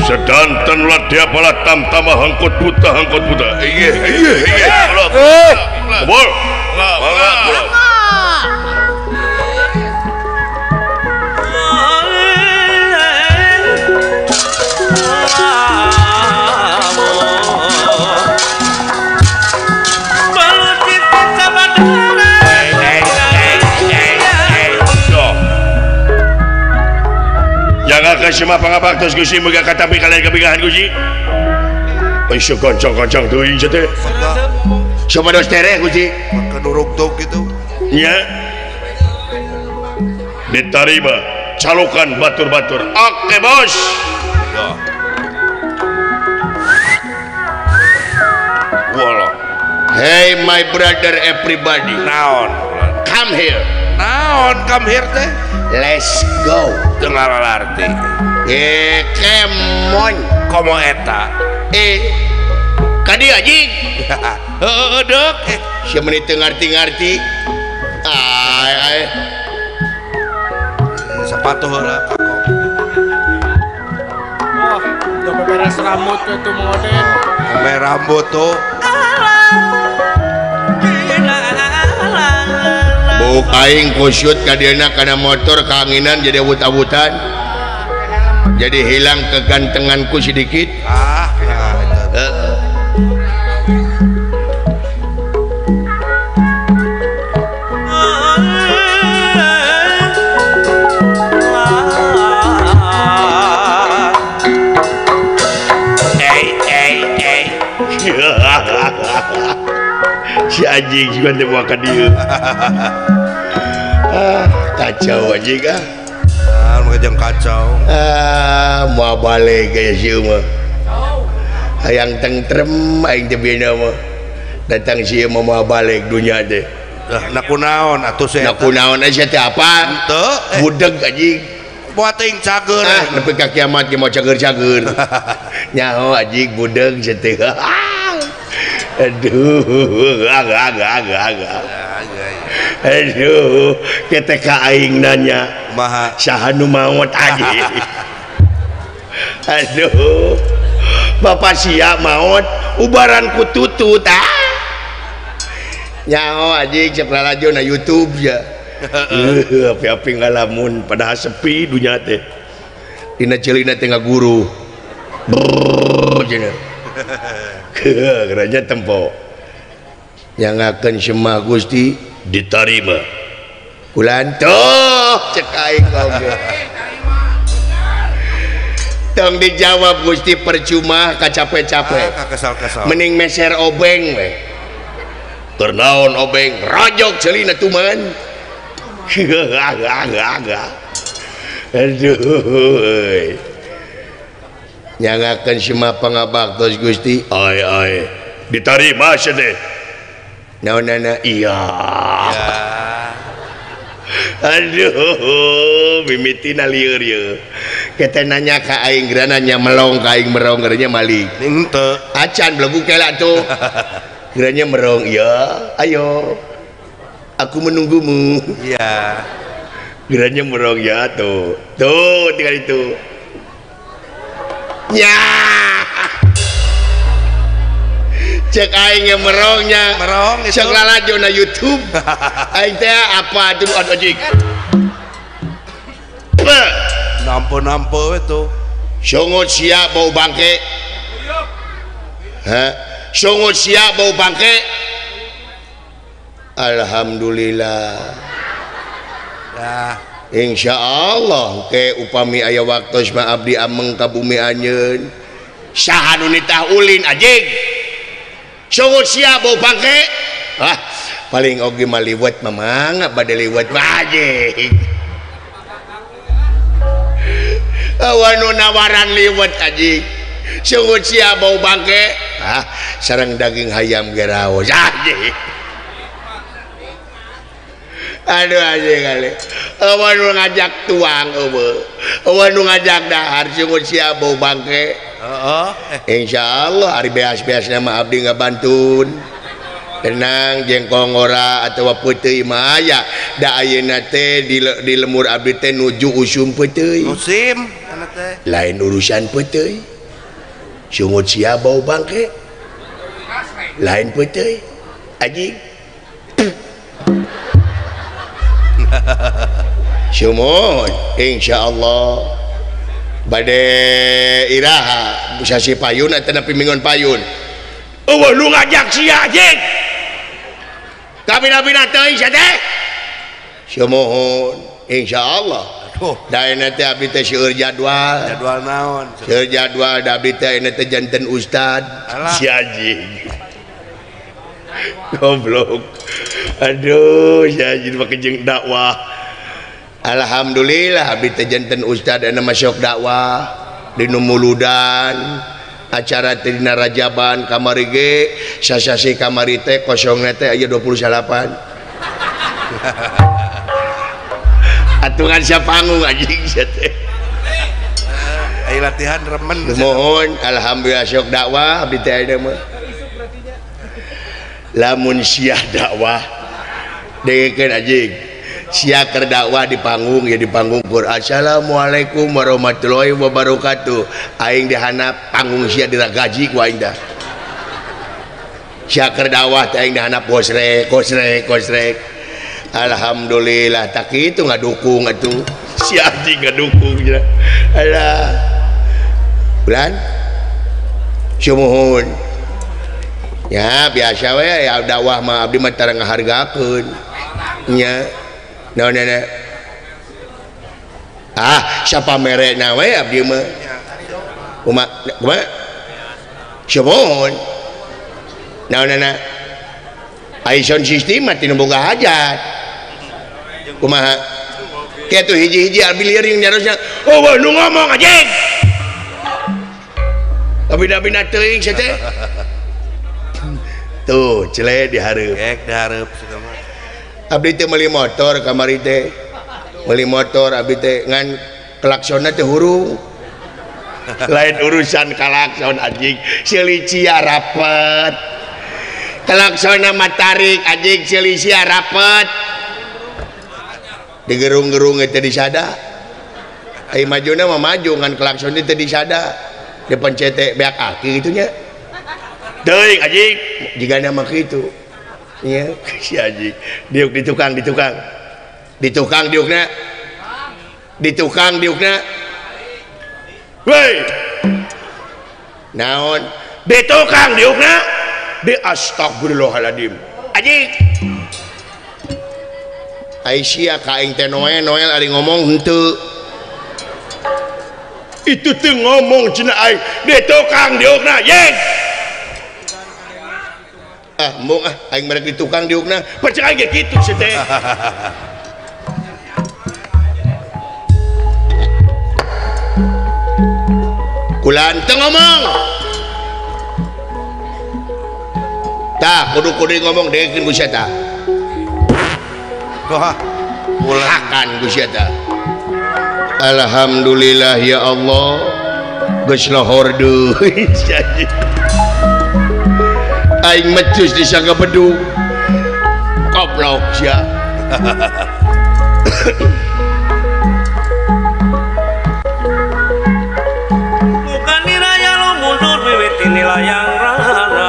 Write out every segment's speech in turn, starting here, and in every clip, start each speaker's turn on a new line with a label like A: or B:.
A: sedanten ulah dia bala tam-tama hangkot buta iya bol semua pangabaktos Gusti muga katapi kalian kebigahan Gusti. Isu goncong-goncong teuing teh. Coba dos tereh Gusti.
B: Keduruk-duk gitu.
A: Nya. Diterima calokan batur-batur. Oke, Bos. Ya. Wala. Hey my brother everybody.
B: Naon?
A: Come here.
B: Naon come here teh?
A: Let's go.
B: Dengar arti.
A: Kemon
B: Komo eta.
A: Kadi anjing.
B: Heeh, Dek.
A: Sia meuni teu ngarti-ngarti.
B: Sepatu heula.
C: Oh, udah beberes rambut itu model.
B: Beberes rambut tuh.
A: Buk aing kusyut ka diana kana motor kaanginan jadi awut-awutan. Jadi hilang kegantenganku sedikit. Si anjing juga teu ka dieu. Kacau anjing ah.
B: Ngejeng kacau.
A: Mau balik kayak si mah. Hayang tentrem aing teh bina mah. Datang si mau balik dunia teh.
B: Nak kunaon atuh saya.
A: Nak kunaon aya teh apa?
B: Teu.
A: Budeg anjing.
B: Moal teuing cager.
A: Nepi ka kiamat ge mau cager-cager. Nyaho anjing budeg teh. Aduh, aduh, ketika aing nanya,
B: maha
A: sahanu maut aja. Aduh, bapak siap maut, ubaran kututut nyaho aja cek lalajo na YouTube ya. Api-api ngalamun padahal sepi dunia teh. Dina ceulina teh ngaguru. Cenah. Kerajaan tempo yang akan semua Gusti diterima kulantoh cek aing oge tong dijawab Gusti percuma kacapek-capek mending meser obeng we ternaon obeng rajok ceulina tuman aduh yang akan semua pangabaktos Gusti ai diterima sedeh naonana iya aduh mimitina lieur ye kita nanya ka aing geura nanya melong ka aing merong geuranya malik
B: henteu
A: acan belagu kela tuh geuranya merong iya ayo aku menunggumu
B: iya
A: geuranya merong ya tuh tinggal itu nya cek aing merongnya
B: merong itu
A: cek lalajo na YouTube aing teh apa tuh anjing
B: nampo itu
A: songot sia bau bangke songot sia bau bangke alhamdulillah ya insyaallah ke upami aya waktos mah abdi ameng ka bumi anjeun saha nu nitah ulin anjing songot sia bau bangke paling oge mah liwet mamang bade liwet mah anjing awan nu nawaran liwet anjing songot sia bau bangke sareng daging hayam ge raos anjing aduh aja kali awan nu ngajak tuang awan nu ngajak dahar sungut sia bau bangke insyaallah hari beas-beasna mah abdi ngabantun tenang jengkong ora atawa peuteuy mah aya da ayeuna teh di lemur abdi teh nuju usum peuteuy
B: musim kana teh
A: lain urusan peuteuy sungut sia bau bangke lain putih anjing syumon insyaallah bade iraha sasi payun atau nepi mingon payun lu ngajak sia anjing kabina-bina teuing sia teh syumon insyaallah da nanti abdi teh seueur jadwal
B: naon
A: seueur jadwal da abdi teh nanti janten ustad si anjing goblok aduh si anjing mah kejeung dakwah alhamdulillah abdi teh janten ustad anu masuk dakwah di Numuludan acara teh dina Rajaban kamari ge sasasi kamari teh kosongna teh aya 28 atungan sia panggung anjing sia teh
B: aya latihan remen
A: mohon alhamdulillah sok dakwah abdi teh aya mah lamun sia dakwah dengekeun anjing sia keur dakwah di panggung ya di panggung Quran assalamualaikum warahmatullahi wabarakatuh aing dihanap panggung sia diragaji ku aing dah sia keur dakwah teh aing dihanap kosrek alhamdulillah tak itu ngadukung atuh si anjing ngadukung ya alah bulan syumuhun ya biasa we ya dakwah mah abdi mah tara ngahargakeun nya naon siapa merekna we abdi mah kumaha syumuhun naonana Aison sistem mati nu boga hajat kumaha kitu hiji-hiji abdi lieuring nyarosna nu ngomong anjing abdi-abdina teuing sia teh tuh cele dihareup
B: dihareup
A: abdi teh meuli motor kamari teh meuli motor abdi teh ngan klaksonna teh hurung lain urusan kalakson anjing silisia rapet klaksona matarik anjing silisia rapet digerung-gerung teh disada ai majuna mah maju ngan klakson teh disada dipencet teh beak aki kitu nya teuing anjing jigana mah kitu nya si anjing diuk di tukang diukna woi naon di tukang diukna di astagfirullahaladzim anjing Aisyah kaing teh Noel ari ngomong henteu itu teh ngomong cenah aing di tukang diukna yeng mung aing merek di tukang diukna percaya ge kitu sih teh kulan teu ngomong tah kudu ngomong dekeun ku sia tah
B: wah
A: akan ku sia tah alhamdulillah ya Allah geus lohor deui aing mecus di sangga bedug goblok sia
D: bukan diraya lo mundur wiwit inilah yang rana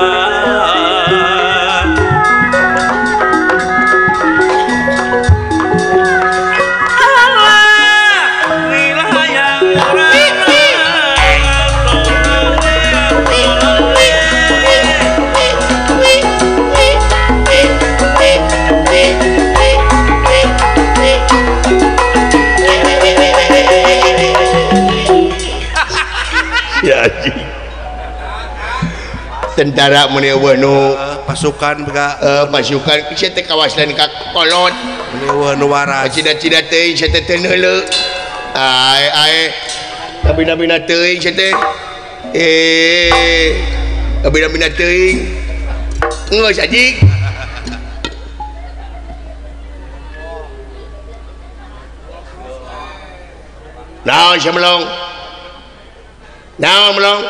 A: tentara meni eueuh nu
B: pasukan
A: pasukan sia teh kawasan ka kolot
B: meni eueuh nu waras
A: cida-cida teuing sia teh teu neuleuh ae abina-bina teuing sia teh abina-bina teuing geus anjing naon sia melong naon melong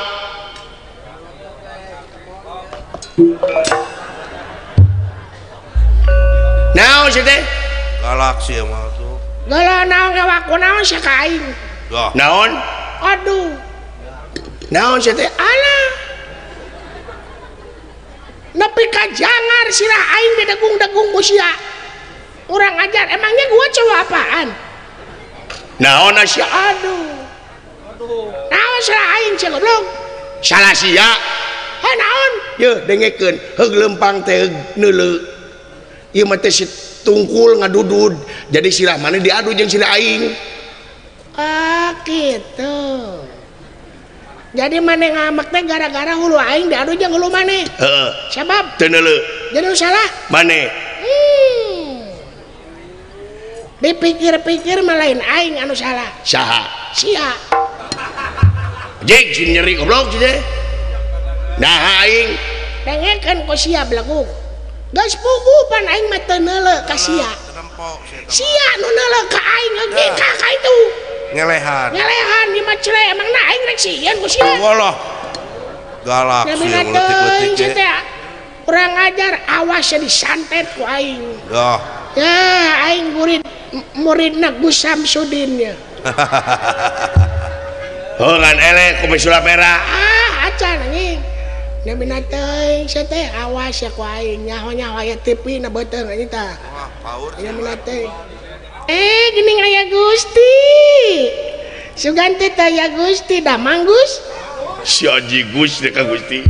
A: naon sih teh
B: galaksi mah tuh
E: Gala naon ge waku naon sia ka aing
A: naon
E: aduh
A: naon sih teh
E: alah kajangar sirah aing didegung-degung ku sia urang ajar emangnya gua cowok apaan
A: naon sia
E: aduh naon sirah aing sia goblok
A: salah sia
E: ha naon
A: ye dengekeun heug lempang teh neuleu ieu mah teh si tungkul ngadudud jadi sirah mana diadu jeung sirah aing
E: gitu jadi mana ngamak teh gara-gara hulu aing diadu jeung hulu maneh
A: heeh
E: sabab
A: teu neuleu
E: jadi salah
A: maneh
E: dipikir-pikir mah lain aing anu salah
A: saha
E: sia
A: jeng sin nyeri goblok teh nah aing
E: dengekeun ku sia belagu geus pugupan aing mah teu neuleu ka sia sia nu neuleu ka aing ge ka itu
B: ngelehan
E: di macre emang na aing rek sieun ku sia
B: walah galak sih
E: ngeletik-letik teh kurang ajar awas disantet ku aing ya aing muridna Gus Samsudin ya
A: ngan elek kopi sulap merah
E: acan anjing namina teuing sia teh awas ya ku aing nyaho-nyaho aya TV na beuteung anjing tah namina teuing gini aya Gusti suganti teh ya Gusti dah manggus
A: si Aji Gus deka Gusti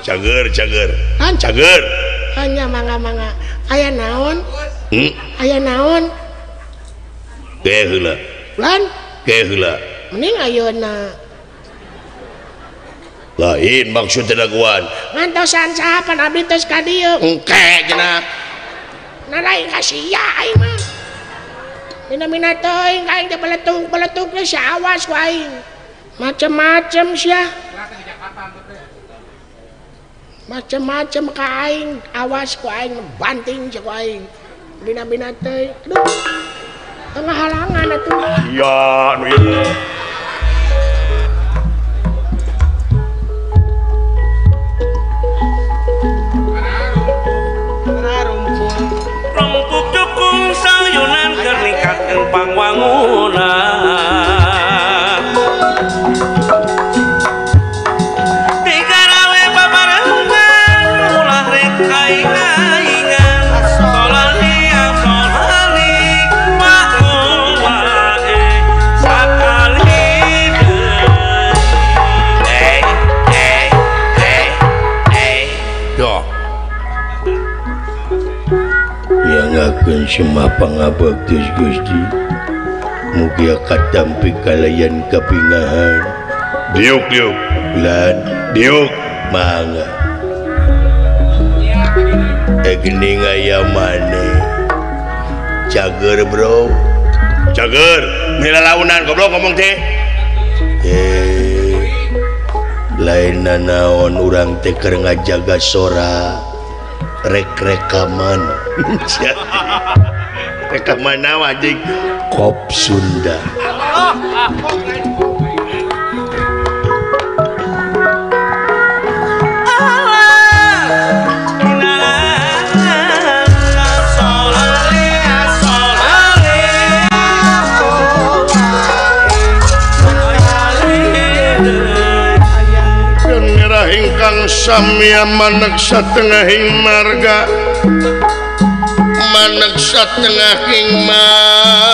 A: cager
E: hanya mangga aya naon aya naon
A: ge heula
E: lan
A: ge heula
E: mending ayeuna
A: lain maksud daguan
E: ngantosan sahapan abdi tos ka dieu
A: engke cenah
E: na lain ka sia aing mah mina teuing aing teh peletuk teh sia awas ku aing macem-macem sia macem-macem ka aing awas ku aing banting sia ku aing bina-bina teh aduh tengah halangan atuh
A: iya nu ieu
D: Rempuk cukung sayunan keur ningkatkeun pangwangunan digarawe babarengan ulah rek aing-aingan solali makmum wae sakali
B: yo
A: yang akan semua pangabaktis Gusti mugia katampi kalayan kapingahan diuk lan diuk mangga gini ngaya mane cager bro cager mila launan goblok ngomong teh lain naon urang teh keur ngajaga sora rekaman rekaman naon anjing kop Sunda ingkang samya maneg satengahing marga maneg satengahing marga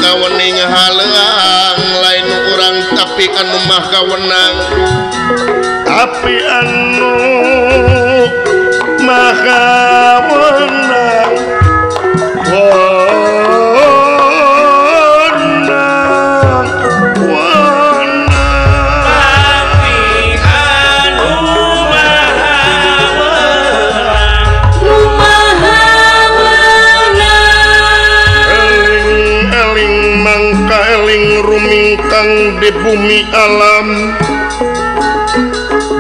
A: kawening haleang lain urang tapi anu mah kawenang tapi anu mah kawenang di bumi alam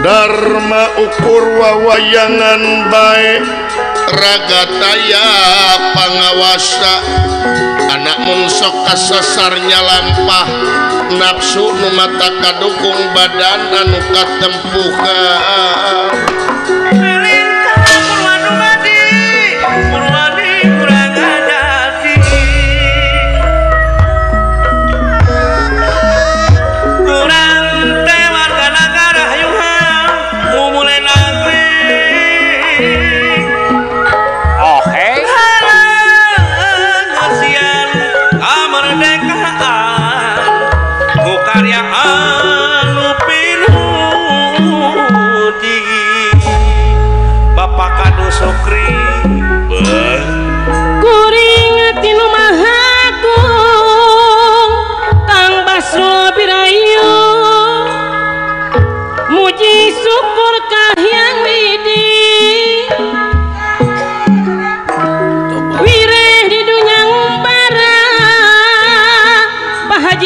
A: Dharma ukur wawayangan baik ragataya pangawasa anak munsok kasasarnya lampah nafsu nu mata kadukung badan anu katempuhan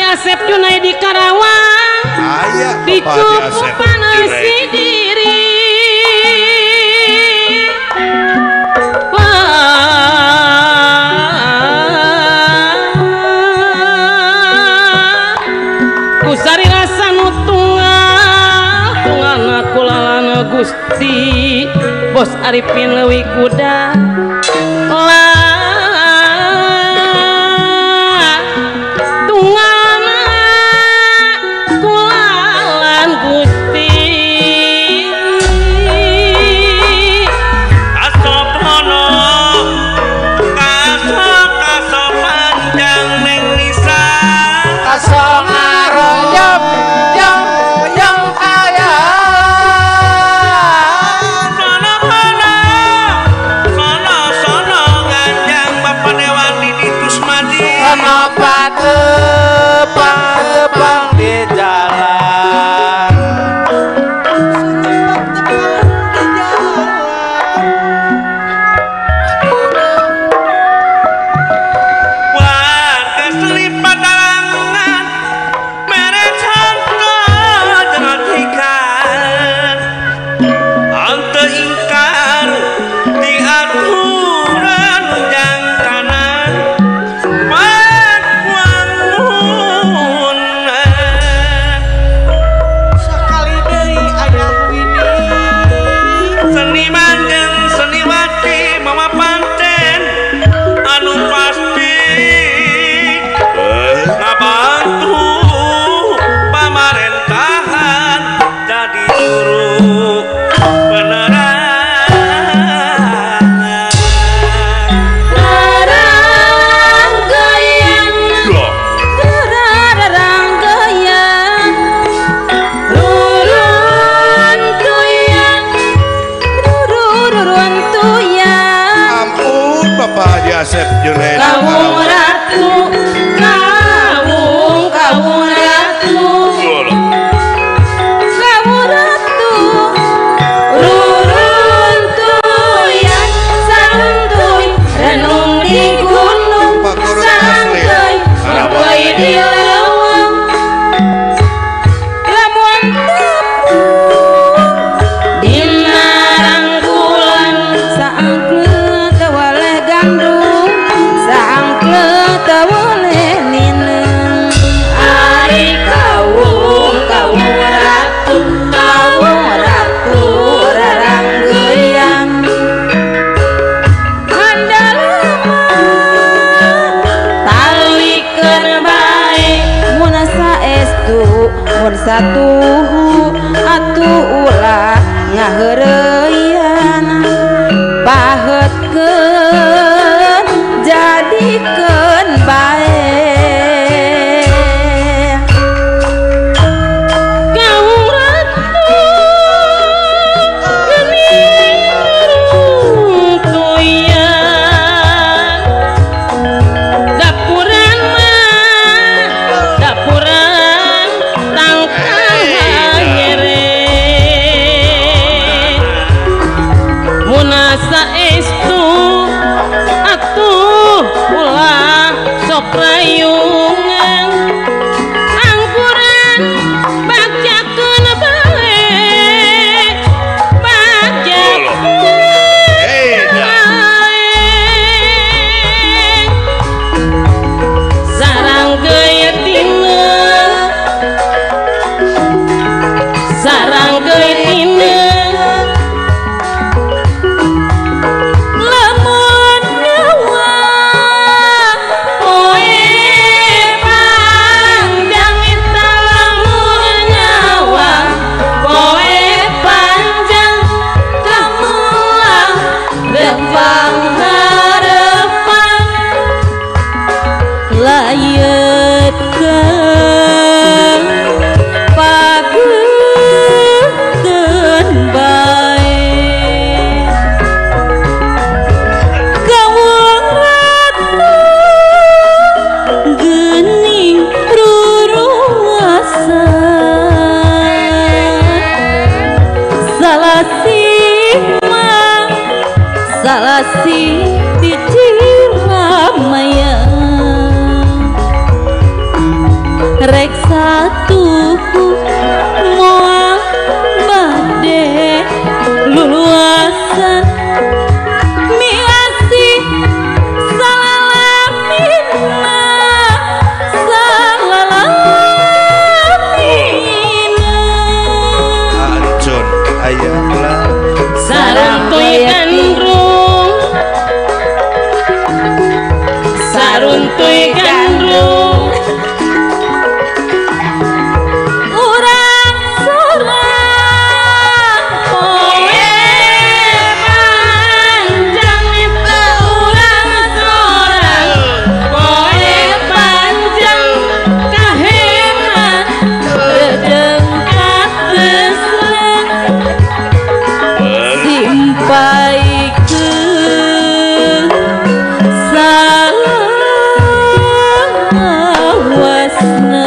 E: Asep Junai di Karawang dicukup panasi diri kusari rasa tungan aku lalana Gusti Bos Arifin Lewi Kuda
B: Asep Junai
E: Kawung Ratu Kawung Ratu Kawung Ratu Rurun tuyan santuy renung di gunung santuy sampai di lawang lamuan tepu di narangkulan saangkeun tewaleh gandum satu atuh ulah ngaheureuyana pahetkeun jadikeun bae Kawung Ratu gening tuyan dapuran mah dapuran
F: rek satuku moal bade luasan miasi salalamina
B: Ancun ayahlah
F: sarang toy gandrung saruntuy gandrung urang sorang poe panjang itu urang sorang poe panjang kaheman redeng kateslan simpaikeun salawasna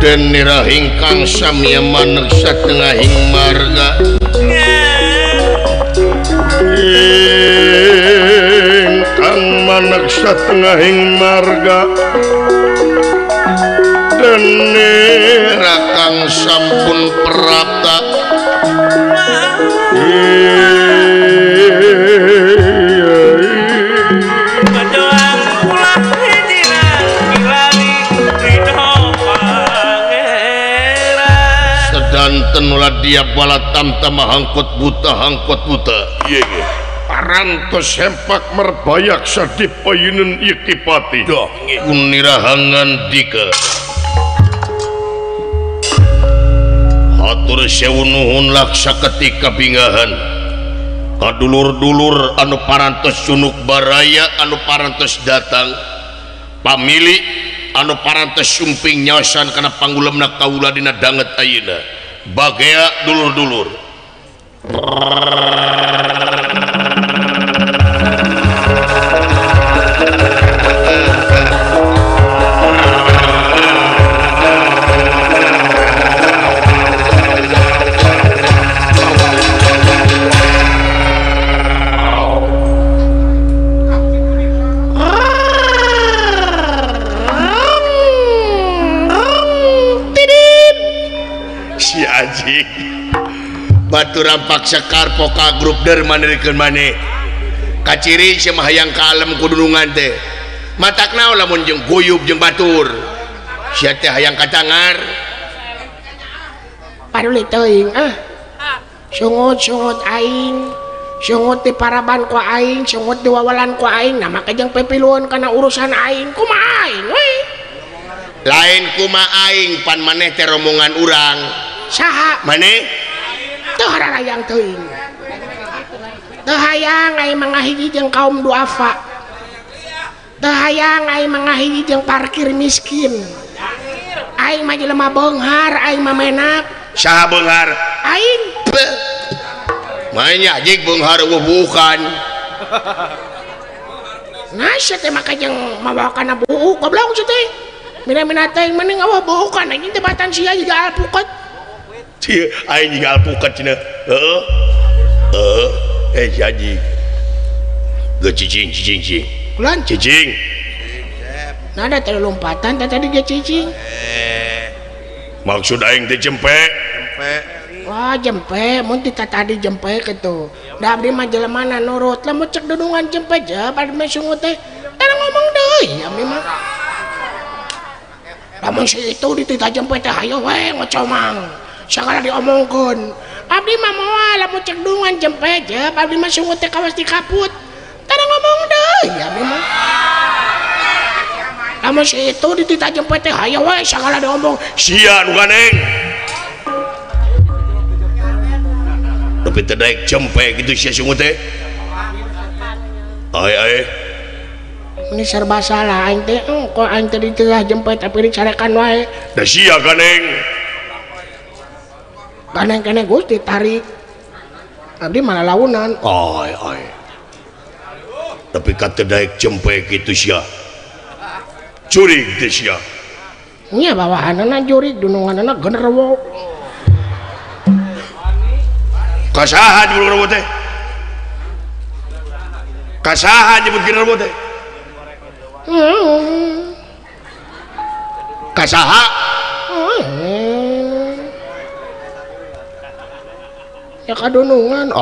A: dan nirahingkang samya maneg satengahing marga ingkang maneg satengahing marga dan nirakang sampun prapta tenulah dia bala tamtama hangkot buta parantos sempak merbayak sadipayunan ikipati kunirahangan dika hatur sewu nuhun laksa ketika bingahan kadulur-dulur anu parantos sunuk baraya anu parantos datang pamili anu parantos sumping nyawasan kana panggulemna kaula dina danget ayeuna bagea dulur-dulur baturan paksa karpo ka grup dermanirikeun maneh kaciri sia mah hayang ka alam kudunungan teh matak naon lamun jeung guyub jeung batur sia teh hayang kacangar
E: paduli teuing sungut-sungut aing sungut di paraban ku aing sungut di wawalan ku aing nah make jeung pepiluan kana urusan aing kumaha aing we
A: lain kumaha aing pan maneh teh rombongan urang
E: saha
A: maneh
E: teu hararayang teuing teu hayang aing mangahiji jeung kaum duafa teu hayang aing mangahiji jeung parkir miskin aing mah jelema beunghar aing mah menak
A: saha beunghar
E: aing
A: mainnya jig beunghar bukan
E: nah sia teh make jeung mawakan buuk goblok sia teh mina-mina teh mending awah buukan anjing teh batan sia juga alpukat
A: cie aing juga alpukat cenah jadi Gak cicing.
E: Kulan
A: Cicing.
E: nah ada tadi lompatan tadi ge cicing
A: Maksud aing teh jempe.
E: wah jempe mun tadi jempe gitu da abdi mah jelemana nurut lamun cek dudungan jempe je pada mesungut teh tara ngomong deui abdi mah lamun si itu ditita jempe teh hayo we ngocomang sagala diomongkeun abdi mah moal lamun cek dudungan jempe je abdi mah sungut teh kawas dikaput tara ngomong deui abdi mah lamun si itu ditita jempe teh hayo we sagala diomong
A: Sia nu ganeng. Tapi terdaik jempe gitu sia sungut teh. Ai.
E: ini serba salah aing teh kok aing teh di tengah jempet tapi dicarekan wae
A: Da sia ganeng.
E: ganeng kene Gus ditarik abdi malah launan
A: Ai. Tapi kata daik jempe gitu sia. Curig teh sia.
E: nya bawahanana jurig dununganana genderuwo
A: Kasaha di genderuwo teh. Kasaha nyebut genderuwo teh. Kasaha
E: ya kadunungan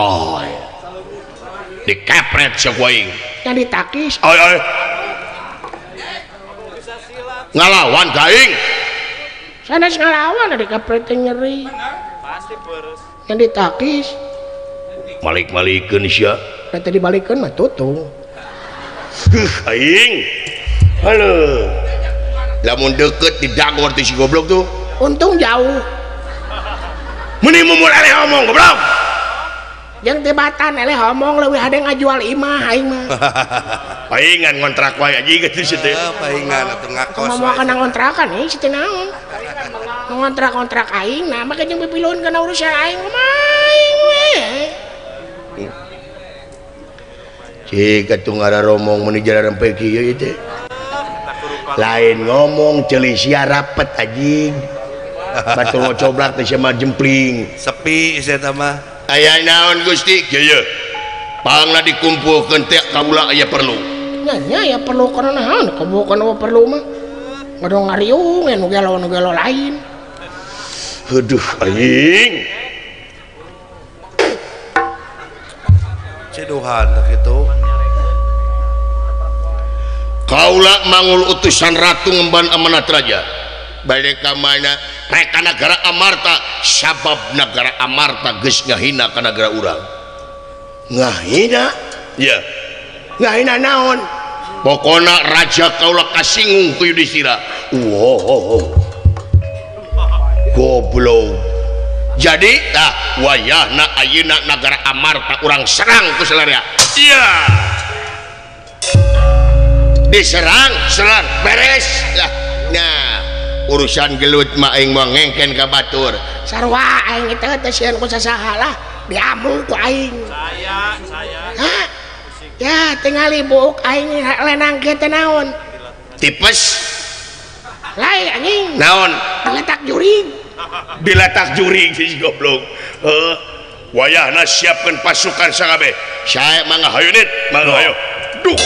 A: dikepret sia ku aing.
E: yang ditakis
A: Ai. Ngalawan ka aing.
E: sanes ngalawan ada kapret nyeri yang ditakis
A: Malik-malikeun sia.
E: dan tadi balikeun mah tutung
A: Aing. Halo. Lamun deket di dagor ti si goblok tuh.
E: untung jauh
A: Meni mumul eleh ngomong goblok.
E: yang tibatan eleh ngomong leuwih hade ngajual imah aing mah
A: Aing ngan ngontrak wae aja gitu sih teh.
B: Paingan atuh ngakos.
E: ngomong kana kontrakan nih situ naon ngontrak-kontrak aing nah maka jeung pipiluhun kana urusan aing maing we
A: Cik atuh ngadaromong meni jalan rempe kieu ieu teh. Lain ngomong ceuli sia rapet anjing. Batur ngocoblak teh sia mah jempling.
B: Sepi saya mah.
A: Aya naon Gusti kieu? Pangna dikumpulkeun teh kaula aya perlu.
E: nya ya perlu kana naon bukan perlu mah ngadong ngariung nu gelo lain
A: Aduh anjing.
B: Ceduhan gitu.
A: Kaula mangul utusan ratu ngemban amanat raja bade ka mana rek negara Amarta sabab negara Amarta geus ngahina ka negara urang ngahina ya ngahina naon pokona raja kaula kasinggung ku Yudhistira wow goblok jadi wayahna ayeuna negara Amarta urang serang ku salaria iya diserang beres lah nah urusan gelut mah aing mah ngengken ka batur
E: sarua aing itu teh sieun ku sasaha lah diamung ku aing
D: Saya
E: hah ya tinggal ibu aing lenangkeun teh naon
A: tipes
E: lain anjing
A: naon
E: diletak juring
A: si goblok wayahna siapkeun pasukan sakabe saya mangga hayu nit mangga hayu duh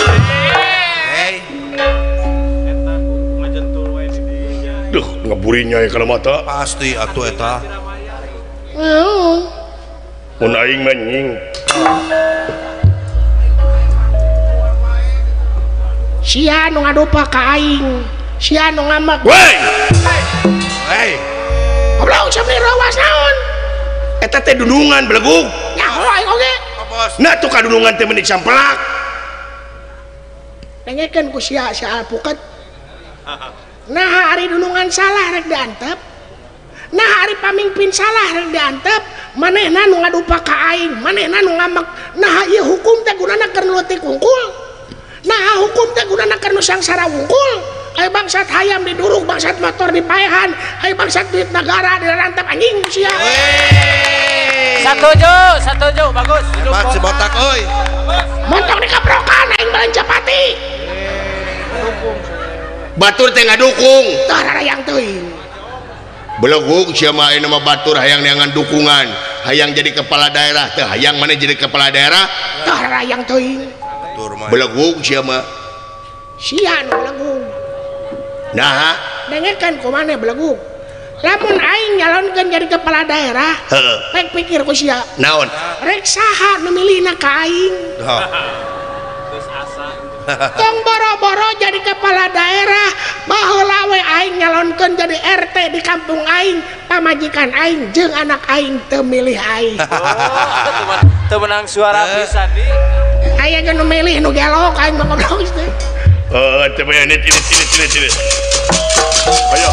A: duh ngaburinya ya kalau mata
B: Pasti atuh eta.
A: mun aing menying
E: sia nu ngadupa ka aing sia nu ngamak
A: woi
E: goblok sampai rawas naon
A: eta teh dudungan belegug
E: nyaho aing oge
A: nah tuh kadudungan teh menik sampelak
E: dengekeun ku sia alpukat nah hari dudungan salah rek diantep nah hari pamimpin salah rek diantep manehna nu ngadupa ka aing manehna nu ngamak nah ieu hukum teh gunana keur leutik wungkul nah hukum teh gunana keur nu sangsara wungkul ai bangsat hayam diduruk bangsat motor dipaehan ai bangsat duit negara dirantep anjing sia
C: Satuju, bagus.
B: Hebat si botak euy.
E: montong dikaprokan aing belanja pati
A: batur teh ngadukung
E: tah rarayang teuing
A: belegug siapa ini nama batur hayang neangan dukungan hayang jadi kepala daerah teh hayang mana jadi kepala daerah
E: tah rarayang teuing
B: Tur
A: belagung siapa
E: sia nu belagung
A: nah
E: dengarkan kumana belagung lamun aing nyalonkeun jadi kepala daerah rek pikir ku sia
A: naon
E: rek saha nu milihna ka aing tong boro-boro jadi kepala daerah baheula we aing nyalonkeun jadi RT di kampung aing pamajikan aing jeung anak aing teu milih aing
C: teu menang suara pisan di
E: aya ge nu milih nu gelok aing mah goblok teh
A: teu bae ini ayo